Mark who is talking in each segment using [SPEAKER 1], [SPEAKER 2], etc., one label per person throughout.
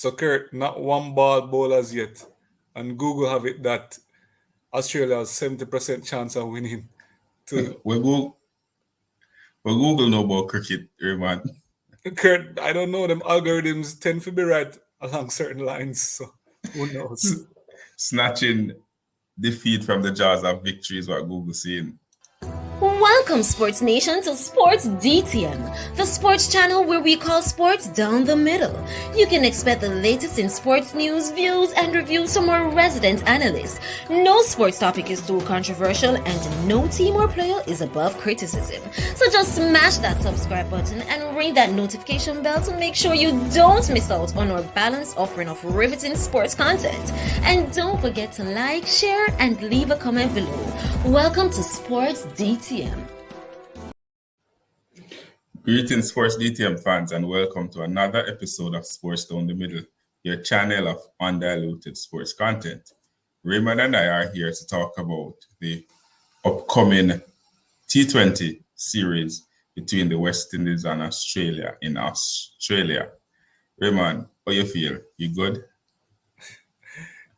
[SPEAKER 1] So Kurt, not one ball bowlers yet. And Google have it that Australia has 70% chance of winning. To
[SPEAKER 2] we Google, we Google know about cricket, man.
[SPEAKER 1] Kurt, I don't know, them algorithms tend to be right along certain lines, so who knows?
[SPEAKER 2] Snatching defeat from the jaws of victory is what Google's saying.
[SPEAKER 3] Welcome, Sports Nation, to Sports DTM, the sports channel where we call sports down the middle. You can expect the latest in sports news, views, and reviews from our resident analysts. No sports topic is too controversial, and no team or player is above criticism. So just smash that subscribe button and ring that notification bell to make sure you don't miss out on our balanced offering of riveting sports content. And don't forget to like, share, and leave a comment below. Welcome to Sports DTM.
[SPEAKER 2] Greetings, Sports DTM fans, and welcome to another episode of Sports Down the Middle, your channel of undiluted sports content. Raymond and I are here to talk about the upcoming T20 series between the West Indies and Australia in Australia. Raymond, how you feel? You good?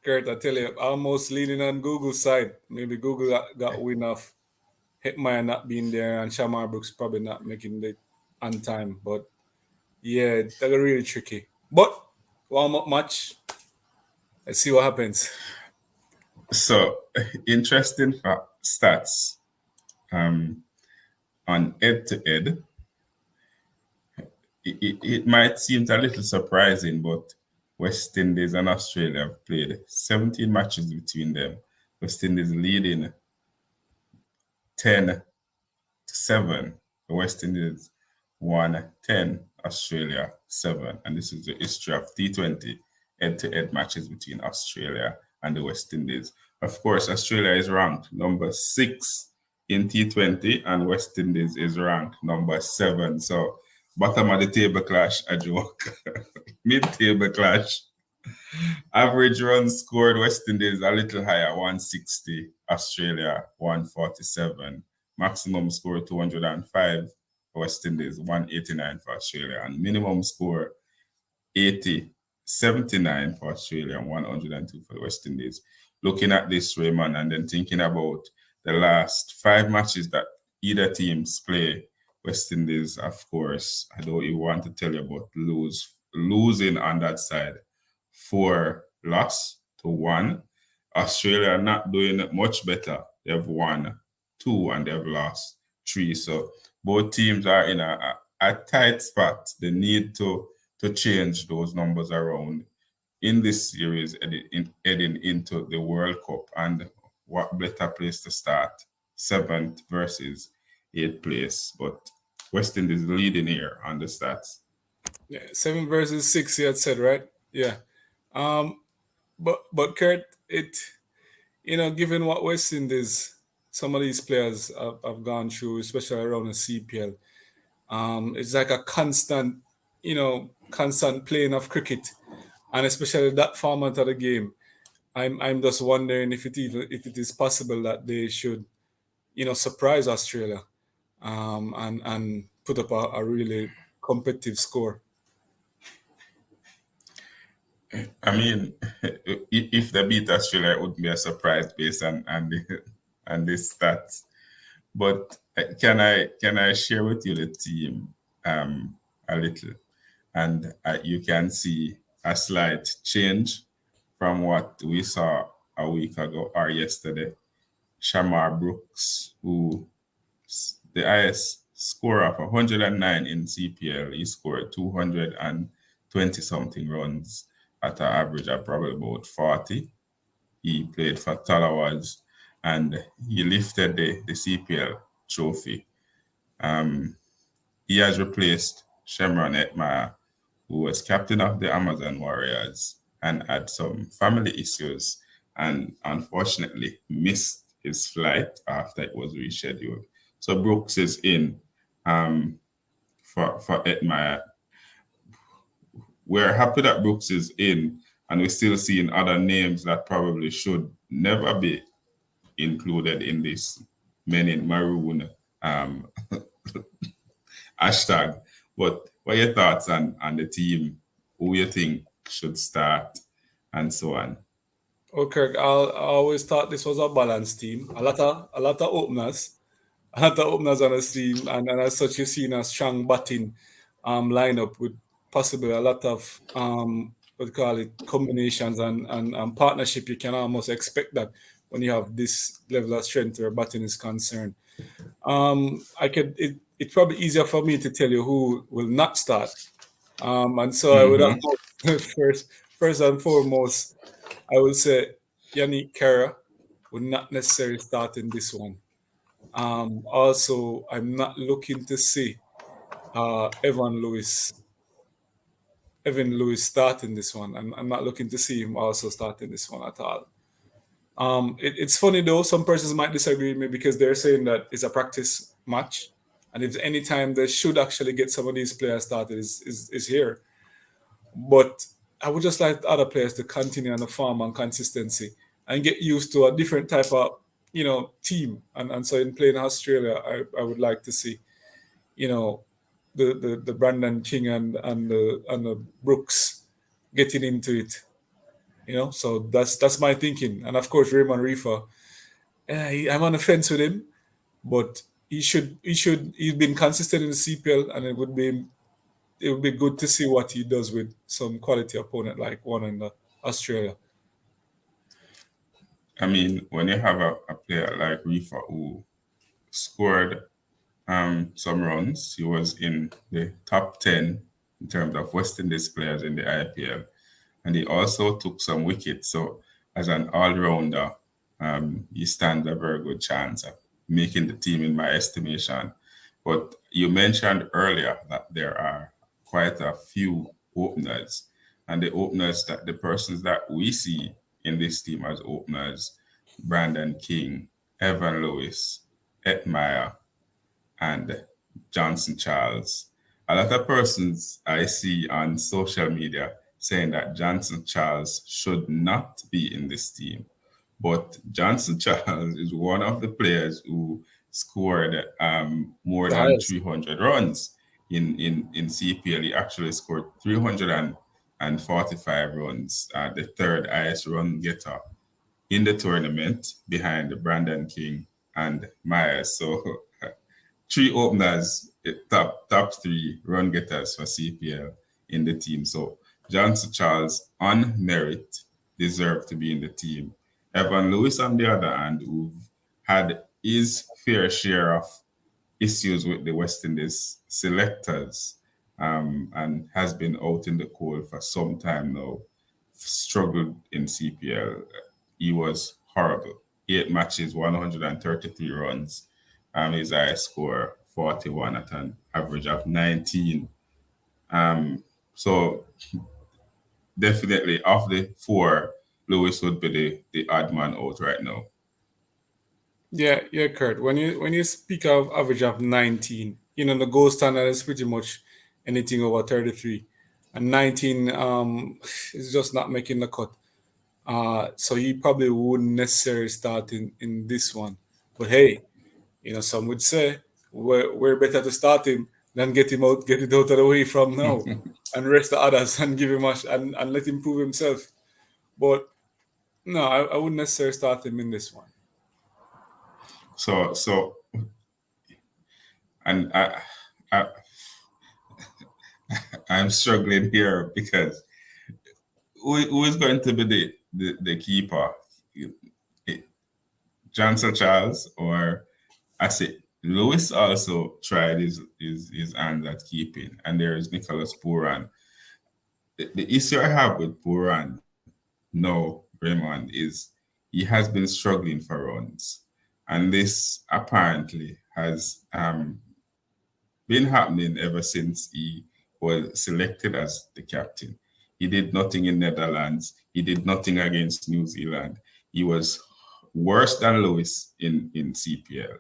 [SPEAKER 1] Kurt, I tell you, almost leaning on Google's side. Maybe Google got wind of Hitmire not being there and Shamar Brooks probably not making it on time. But yeah, that's really tricky. But warm-up match. Let's see what happens.
[SPEAKER 2] So, interesting stats on head-to-head. It might seem a little surprising, but West Indies and Australia have played 17 matches between them. West Indies leading 10-7. The West Indies won 10, Australia 7. And this is the history of T20 head-to-head matches between Australia and the West Indies. Of course, Australia is ranked number 6 in T20 and West Indies is ranked number 7. So bottom of the table clash, a joke. Mid-table clash. Average runs scored, West Indies a little higher, 160. Australia, 147. Maximum score, 205. West Indies, 189 for Australia. And minimum score, 79 for Australia and 102 for the West Indies. Looking at this, Raymond, and then thinking about the last 5 matches that either teams play, West Indies, of course, I don't even want to tell you about losing on that side. 4 loss to 1. Australia not doing much better. They've won 2 and they've lost 3. So both teams are in a tight spot. They need to change those numbers around in this series heading into the World Cup. And what better place to start? 7th versus 8th place. But West Indies leading here on the stats.
[SPEAKER 1] Yeah, 7 versus 6, you had said, right? Yeah. But Kurt, given what West Indies, some of these players have gone through, especially around the CPL, it's like a constant playing of cricket, and especially that format of the game. I'm just wondering if it is possible that they should, surprise Australia, and put up a really competitive score.
[SPEAKER 2] I mean, if they beat Australia, it would be a surprise based on this stats. But can I share with you the team a little, and you can see a slight change from what we saw a week ago or yesterday. Shamar Brooks, who the highest score of 109 in CPL, he scored 220 something runs at an average of probably about 40. He played for Talawas and he lifted the CPL trophy. He has replaced Shemron Etmire, who was captain of the Amazon Warriors and had some family issues and unfortunately missed his flight after it was rescheduled. So Brooks is in for Etmire. We're happy that Brooks is in, and we're still seeing other names that probably should never be included in this Men in Maroon hashtag. But what are your thoughts on the team? Who you think should start, and so on.
[SPEAKER 1] Okay, I always thought this was a balanced team. A lot of openers, a lot of openers on the team, and as such, you've seen a strong batting lineup with possibly a lot of what do you call it, combinations and partnership. You can almost expect that when you have this level of strength where batting is concerned. It's probably easier for me to tell you who will not start. And so I would
[SPEAKER 2] Hmm.
[SPEAKER 1] have first and foremost, I would say Yannick Carrara would not necessarily start in this one. Also, I'm not looking to see Evan Lewis start in this one. I'm not looking to see him also start in this one at all. It's funny though, some persons might disagree with me because they're saying that it's a practice match. And if any time they should actually get some of these players started is here. But I would just like other players to continue on the form and consistency and get used to a different type of, team. And so in playing Australia, I would like to see, you know, the Brandon King and the Brooks getting into it. So that's my thinking. And of course Raymond Reefer, I'm on the fence with him, but he's been consistent in the CPL, and it would be good to see what he does with some quality opponent like one in the Australia.
[SPEAKER 2] I mean, when you have a player like Reefer who scored some runs, he was in the top 10 in terms of West Indies players in the IPL, and he also took some wickets. So, as an all-rounder, he stands a very good chance of making the team, in my estimation. But you mentioned earlier that there are quite a few openers, and the persons that we see in this team as openers, Brandon King, Evan Lewis, Ed Meyer, and Johnson Charles. A lot of persons I see on social media saying that Johnson Charles should not be in this team. But Johnson Charles is one of the players who scored more
[SPEAKER 1] The
[SPEAKER 2] than
[SPEAKER 1] highest.
[SPEAKER 2] 300 runs in CPL. He actually scored 345 runs, the third highest run getter in the tournament behind Brandon King and Myers. So three openers, top three run getters for CPL in the team. So Johnson Charles, on merit, deserved to be in the team. Evan Lewis, on the other hand, who've had his fair share of issues with the West Indies selectors, and has been out in the cold for some time now, struggled in CPL. He was horrible. 8 matches, 133 runs. His highest score 41 at an average of 19. So definitely of the four, Lewis would be the odd man out right now.
[SPEAKER 1] Yeah, Kurt. When you speak of average of 19, the gold standard is pretty much anything over 33, and 19 is just not making the cut. So he probably wouldn't necessarily start in this one. But hey, some would say we're better to start him than get it out of the way from now, and rest the others and give him and let him prove himself. But no, I wouldn't necessarily start him in this one.
[SPEAKER 2] So and I I'm struggling here because who is going to be the keeper? Johnson Charles, or I say Lewis also tried his hand at keeping, and there is Nicholas Puran. The issue I have with Puran now, Raymond, is he has been struggling for runs, and this apparently has been happening ever since he was selected as the captain. He did nothing in Netherlands. He did nothing against New Zealand. He was worse than Lewis in CPL.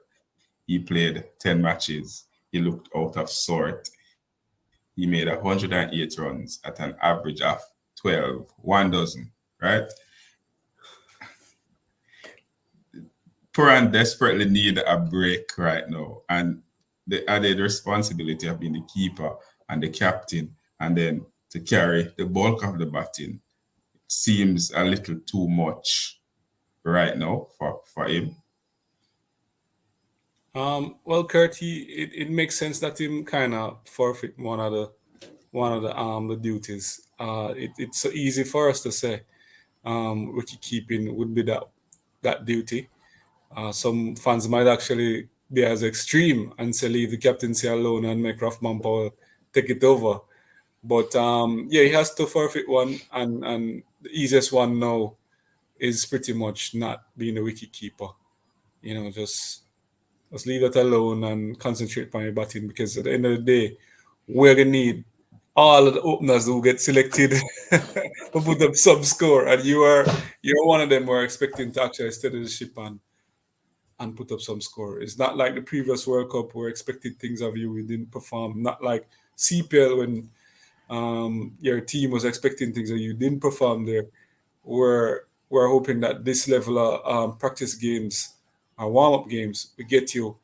[SPEAKER 2] He played 10 matches. He looked out of sort. He made 108 runs at an average of 12, one dozen, right? Puran desperately need a break right now. And the added responsibility of being the keeper and the captain, and then to carry the bulk of the batting seems a little too much right now for him.
[SPEAKER 1] Well, Kurt, it makes sense that him kind of forfeit one of the duties. It's so easy for us to say wicket keeping would be that duty. Some fans might actually be as extreme and say leave the captaincy alone and make Rahman Powell take it over. But yeah, he has to forfeit one, and the easiest one now is pretty much not being a wicket keeper. Just leave that alone and concentrate on your batting, because at the end of the day, we're gonna need all of the openers who get selected to put up some score, and you're one of them we're expecting to actually steady the ship and put up some score. It's not like the previous World Cup where expected things of you, we didn't perform. Not like CPL when your team was expecting things and you didn't perform there. We're hoping that this level of practice games or warm up games will get you,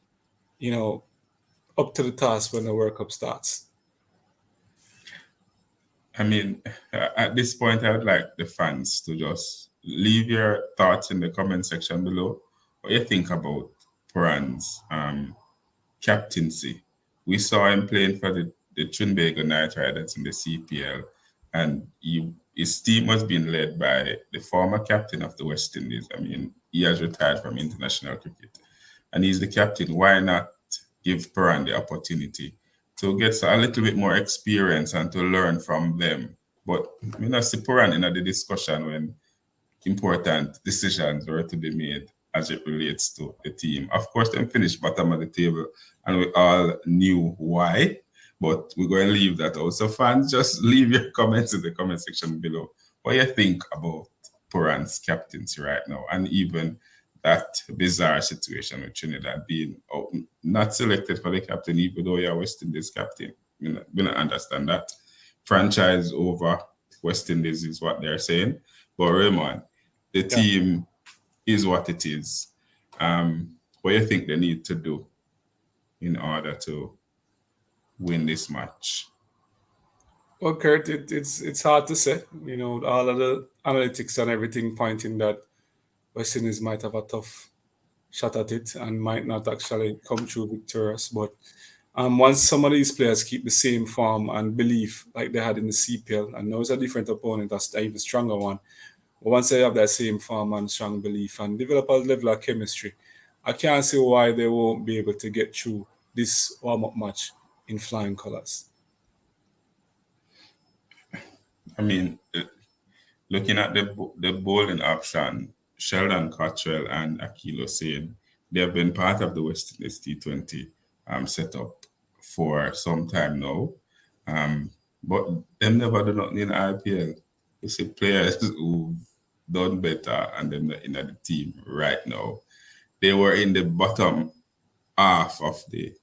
[SPEAKER 1] you know, up to the task when the World Cup starts.
[SPEAKER 2] I mean, at this point, I would like the fans to just leave your thoughts in the comment section below. What you think about Puran's captaincy? We saw him playing for the Trinbago Knight Riders in the CPL, and his team was being led by the former captain of the West Indies. I mean, he has retired from international cricket, and he's the captain. Why not give Puran the opportunity to get a little bit more experience and to learn from them? But we not see Puran in the discussion when important decisions were to be made as it relates to the team. Of course, they finished bottom of the table, and we all knew why. But we're going to leave that out. So fans, just leave your comments in the comment section below. What you think about Puran's captaincy right now, and even that bizarre situation with Trinidad being not selected for the captain, even though you're West Indies captain. We don't understand that. Franchise over West Indies is what they're saying. But Raymond, the team is what it is. What do you think they need to do in order to win this match?
[SPEAKER 1] Well, Kurt, it's hard to say. All of the analytics and everything pointing that West Indies might have a tough shot at it and might not actually come through victorious. But once some of these players keep the same form and belief like they had in the CPL, and now it's a different opponent, that's an even stronger one. But once they have that same form and strong belief and develop a level of chemistry, I can't see why they won't be able to get through this warm-up match in flying colours.
[SPEAKER 2] I mean, looking at the bowling option, Sheldon Cottrell and Akil Hussain, they have been part of the West Indies T20 setup for some time now. But them never do nothing in IPL. You see players who've done better and them in the team right now. They were in the bottom half of the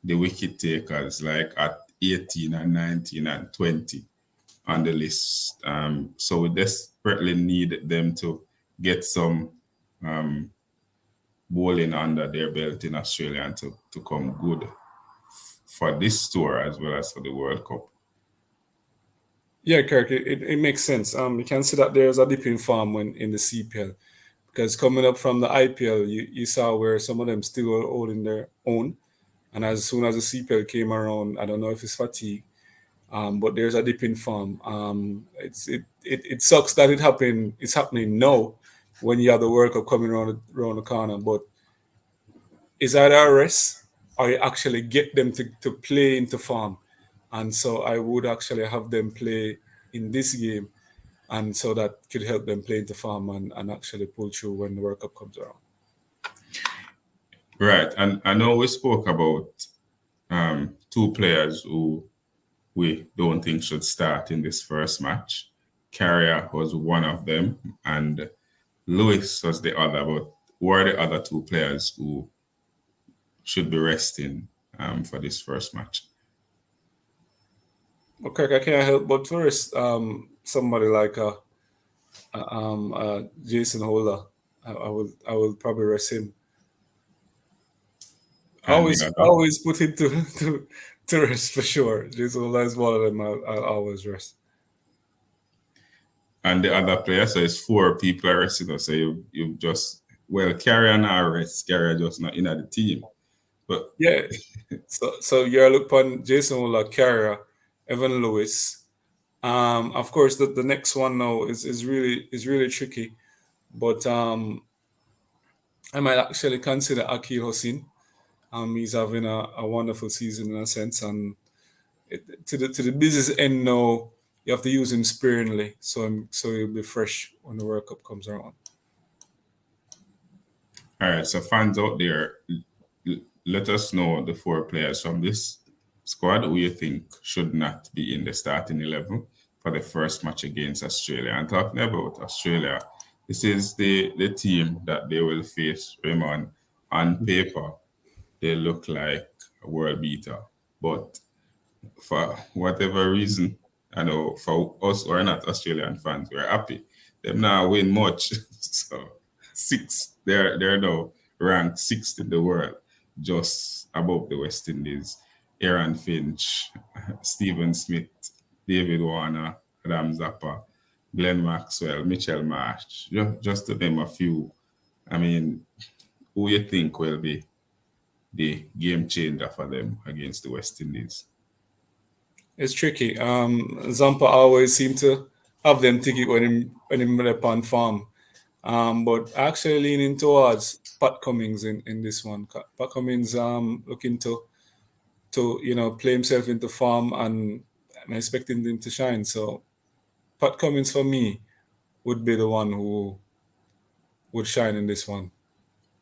[SPEAKER 2] wicket takers, like at 18 and 19 and 20 on the list. So we desperately need them to get some bowling under their belt in Australia and to come good for this tour as well as for the World Cup.
[SPEAKER 1] Yeah, Kirk, it makes sense. You can see that there's a dip in form when in the CPL, because coming up from the IPL, you saw where some of them still were holding their own, and as soon as the CPL came around, I don't know if it's fatigue, but there's a dip in form. It sucks that it's happening now when you have the World Cup coming around the corner, but it's either a rest or you actually get them to play into form. And so I would actually have them play in this game, and so that could help them play into form and actually pull through when the World Cup comes around.
[SPEAKER 2] Right, and I know we spoke about two players who we don't think should start in this first match. Carrara was one of them, and Lewis was the other. But who are the other two players who should be resting for this first match?
[SPEAKER 1] Okay, I can't help but to rest somebody like Jason Holder. I will probably rest him. I always put him to to rest for sure. Jason Wood is one of them I'll always rest.
[SPEAKER 2] And the other player, so it's 4 people are resting. So you've just, well, Carrara now rest. Carrara just not in the team. But
[SPEAKER 1] Yeah. So you're looking upon Jason Wood, Carrara, Evan Lewis. Of course, the next one now is really tricky, but I might actually consider Akil Hossein. He's having a wonderful season in a sense, and to the business end now, you have to use him sparingly, so he'll be fresh when the World Cup comes around.
[SPEAKER 2] all right, so fans out there, let us know the 4 players from this squad who you think should not be in the starting 11 for the first match against Australia. And talking about Australia, this is the team that they will face. Raymond, on paper, they look like a world beater. But for whatever reason, I know for us who are not Australian fans, we're happy. Them now win much. So 6, they're now ranked 6th in the world, just above the West Indies. Aaron Finch, Stephen Smith, David Warner, Adam Zappa, Glenn Maxwell, Mitchell Marsh, just to name a few. I mean, who you think will be the game changer for them against the West Indies?
[SPEAKER 1] It's tricky. Zampa always seem to have them ticket when him upon farm. But actually leaning towards Pat Cummins in this one. Pat Cummins looking to play himself into form, and I'm expecting him to shine. So Pat Cummins for me would be the one who would shine in this one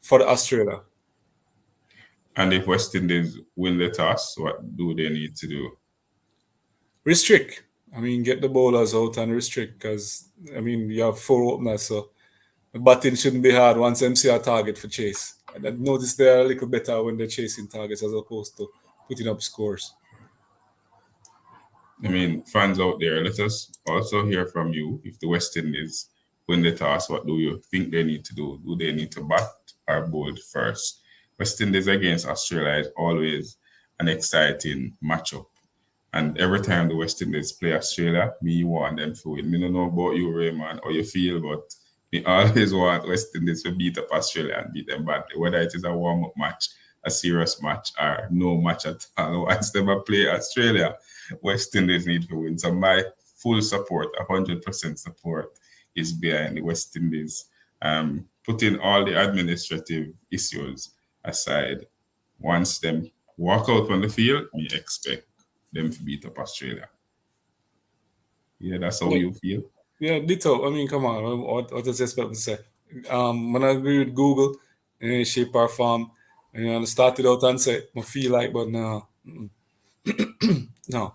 [SPEAKER 1] for the Australia.
[SPEAKER 2] And if West Indies win the toss, what do they need to do?
[SPEAKER 1] Restrict. I mean, get the bowlers out and restrict, because I mean you have 4 openers, so the batting shouldn't be hard once them see a target for chase. And I notice they're a little better when they're chasing targets as opposed to putting up scores.
[SPEAKER 2] I mean, fans out there, let us also hear from you. If the West Indies win the toss, what do you think they need to do? Do they need to bat or bowl first? West Indies against Australia is always an exciting matchup. And every time the West Indies play Australia, me want them to win. Me don't know about you, Raymond, how you feel, but me always want West Indies to beat up Australia and beat them badly, whether it is a warm-up match, a serious match, or no match at all. Once they play Australia, West Indies need to win. So my full support, 100% support, is behind the West Indies. Putting all the administrative issues aside, once them walk out on the field, me expect them to beat up Australia. Yeah, that's how you feel.
[SPEAKER 1] Yeah, ditto. I mean, come on. What does you expect to say? When I agree with Google in any shape or form, I started out and say, I feel like, but no. No.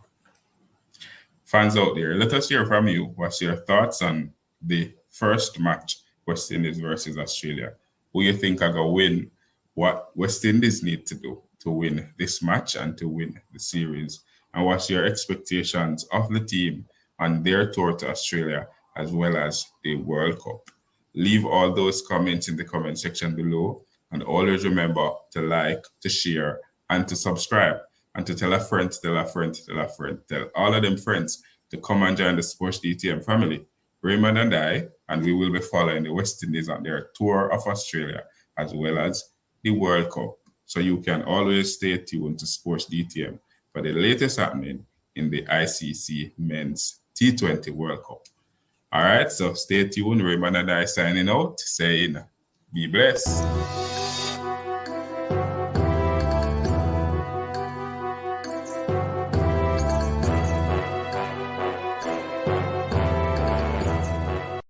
[SPEAKER 2] Fans out there, let us hear from you. What's your thoughts on the first match, West Indies versus Australia? Who you think are going to win? What West Indies need to do to win this match and to win the series? And what's your expectations of the team on their tour to Australia as well as the World Cup? Leave all those comments in the comment section below. And always remember to like, to share, and to subscribe. And to tell a friend, tell a friend, tell a friend, tell all of them friends to come and join the Sports DTM family. Raymond and I, and we will be following the West Indies on their tour of Australia as well as the World Cup. So you can always stay tuned to Sports DTM for the latest happening in the ICC Men's T20 World Cup. All right, so stay tuned. Raymond and I signing out, saying, be blessed.